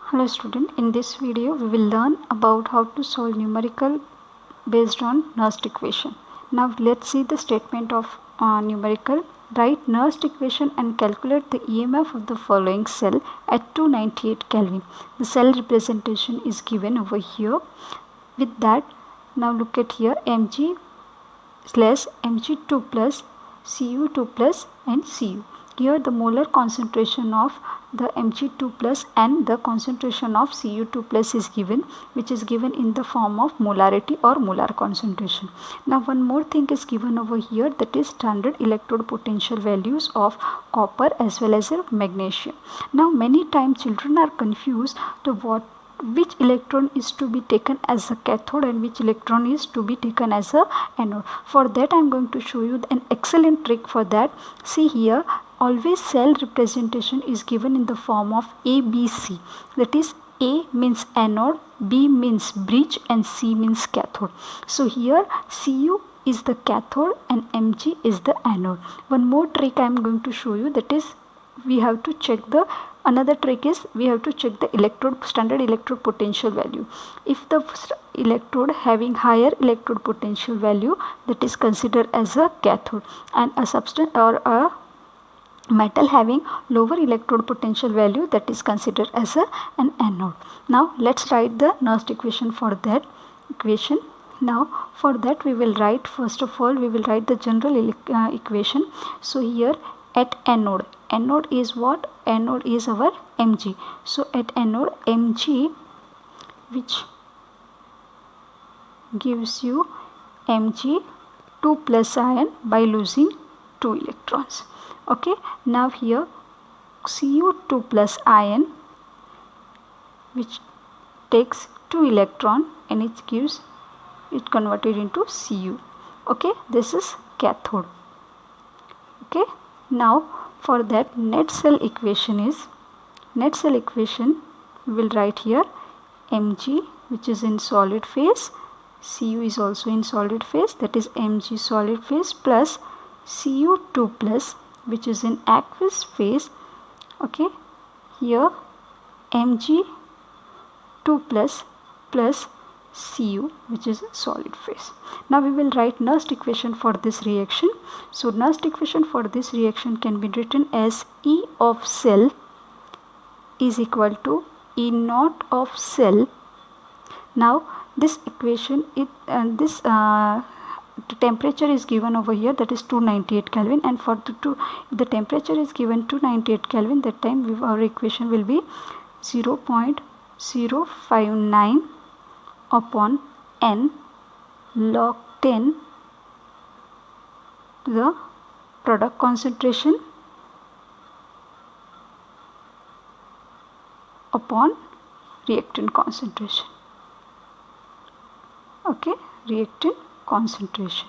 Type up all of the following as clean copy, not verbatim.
Hello student, in this video we will learn about how to solve numerical based on Nernst equation. Now let's see the statement of numerical. Write Nernst equation and calculate the EMF of the following cell at 298 Kelvin. The cell representation is given over here. With that, now look at here, Mg slash Mg2 plus Cu2 plus and Cu. Here the molar concentration of the Mg2 plus and the concentration of Cu2 plus is given, which is given in the form of molarity or molar concentration. Now one more thing is given over here, that is standard electrode potential values of copper as well as magnesium. Now many times children are confused to which electron is to be taken as a cathode and which electron is to be taken as a anode. For that I am going to show you an excellent trick for that. See here, always cell representation is given in the form of ABC. That is, A means anode, B means bridge and C means cathode. So here Cu is the cathode and Mg is the anode. One more trick I am going to show you, that is we have to check the another trick is we have to check the standard electrode potential value. If the electrode having higher electrode potential value, that is considered as a cathode, and a substance or a metal having lower electrode potential value, that is considered as an anode. Now let's write the Nernst equation for that equation. Now for that we will write, first of all we will write the general equation. So here at anode is what? Anode is our Mg. So at anode Mg, which gives you Mg2 plus ion by losing 2 electrons. Okay, now here Cu2 plus ion, which takes 2 electron and it converted into Cu. Okay, this is cathode. Okay, now for that net cell equation we will write here Mg, which is in solid phase, Cu is also in solid phase, that is Mg solid phase, plus Cu2 plus, which is in aqueous phase. Okay, here Mg2 plus Cu, which is a solid phase. Now we will write Nernst equation for this reaction. So Nernst equation for this reaction can be written as E of cell is equal to E naught of cell. Now this equation, the temperature is given over here, that is 298 Kelvin, and for the temperature is given 298 Kelvin, that time our equation will be 0.059 upon n log 10 the product concentration upon reactant concentration. Okay, reactant concentration.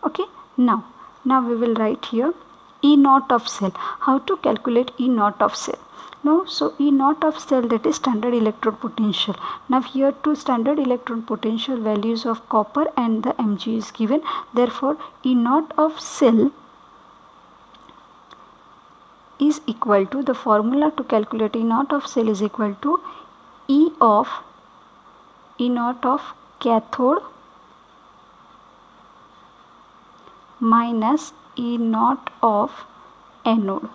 Okay, now we will write here E naught of cell. How to calculate E naught of cell? Now, so E naught of cell, that is standard electrode potential. Now here two standard electrode potential values of copper and the Mg is given. Therefore E naught of cell is equal to, the formula to calculate E naught of cell is equal to E naught of cathode minus E naught of anode.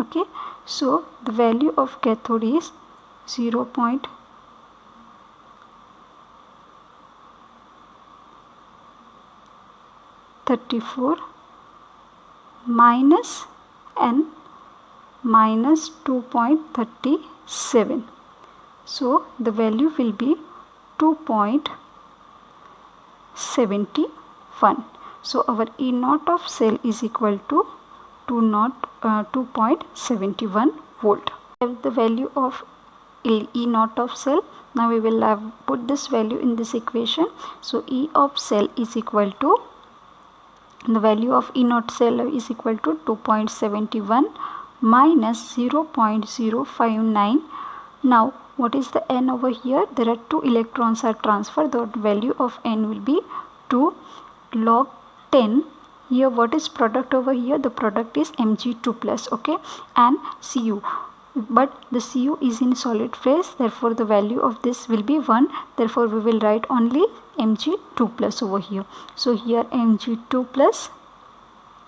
Okay, so the value of cathode is 0.34 minus and minus 2.37. So the value will be 2.71. So our E naught of cell is equal to 2.71 volt. The value of E naught of cell. Now we will put this value in this equation. So E of cell is equal to, the value of E naught cell is equal to 2.71 minus 0.059. Now what is the n over here? There are 2 electrons are transferred. The value of n will be 2 log 10. Here what is product over here? The product is Mg2 plus, okay, and Cu. but the Cu is in solid phase, therefore the value of this will be 1. Therefore we will write only Mg2 plus over here. So here Mg2 plus,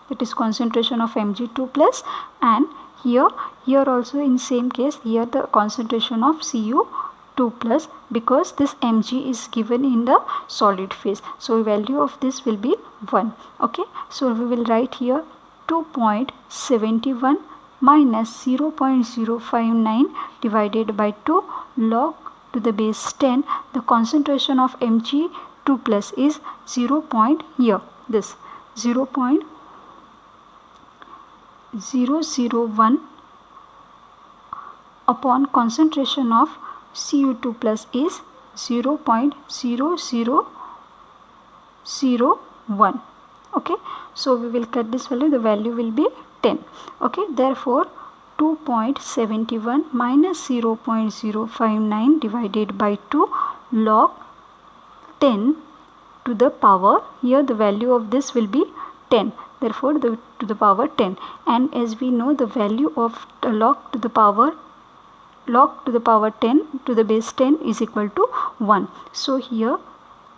that is concentration of Mg2 plus, and here also in same case, here the concentration of Cu2 plus, because this Mg is given in the solid phase. So value of this will be 1. Okay, so we will write here 2.71 minus 0.059 divided by 2 log to the base 10. The concentration of Mg2 plus is 0.001 upon concentration of Cu2 plus is 0.0001. Okay, so we will cut this value, the value will be 10. Okay, therefore 2.71 minus 0.059 divided by 2 log 10 to the power, here the value of this will be 10, therefore to the power 10, and as we know the value of the log to the power 10 to the base 10 is equal to 1. So here,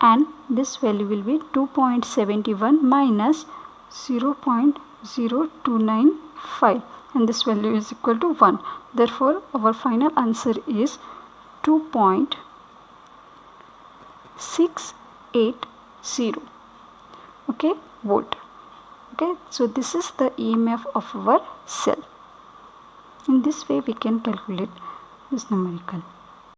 and this value will be 2.71 minus 0.0295, and this value is equal to 1. Therefore our final answer is 2.680. okay, volt. Okay, so this is the EMF of our cell. In this way we can calculate this numerical.